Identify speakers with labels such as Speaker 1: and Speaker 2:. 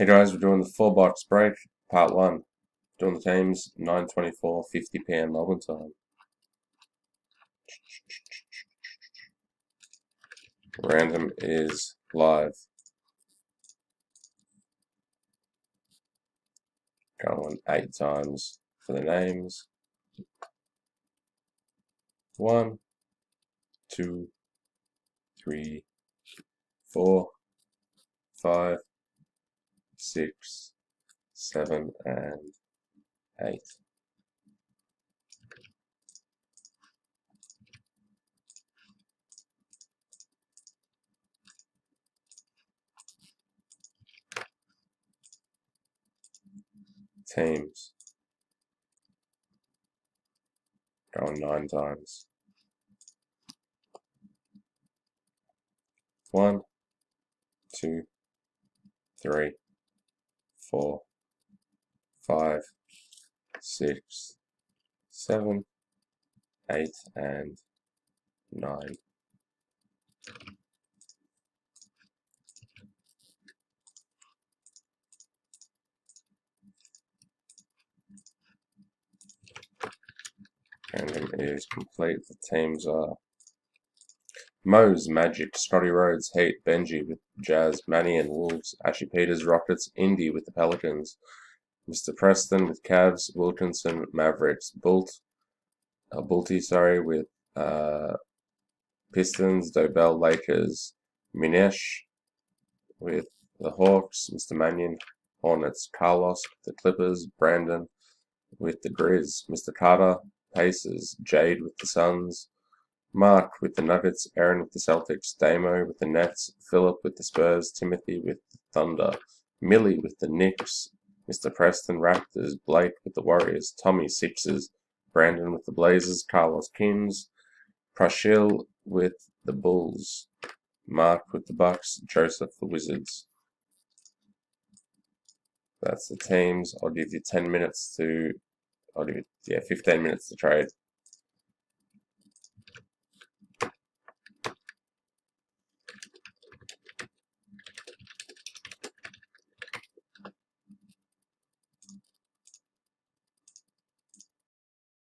Speaker 1: Hey guys, we're doing the 4 box break, part 1. Doing the teams, 9:24, 50 p.m. Melbourne time. Random is live. Going 8 times for the names. 1, 2, 3, 4, 5, 6, 7, and 8. Teams. Going 9 times. 1, 2, 3, 4, 5, 6, 7, 8, and 9. Random is complete. The teams are Mo's Magic, Scotty Rhodes, Heat, Benji with Jazz, Manny and Wolves, Ashy Peters, Rockets, Indy with the Pelicans, Mr. Preston with Cavs, Wilkinson, Mavericks, Bulty, with Pistons, Dobell, Lakers, Minesh with the Hawks, Mr. Mannion, Hornets, Carlos with the Clippers, Brandon with the Grizz, Mr. Carter, Pacers, Jade with the Suns, Mark with the Nuggets, Aaron with the Celtics, Damo with the Nets, Philip with the Spurs, Timothy with the Thunder, Millie with the Knicks, Mr. Preston Raptors, Blake with the Warriors, Tommy Sixers, Brandon with the Blazers, Carlos Kings, Prashil with the Bulls, Mark with the Bucks, Joseph the Wizards. That's the teams. I'll give you 10 minutes to, 15 minutes to trade.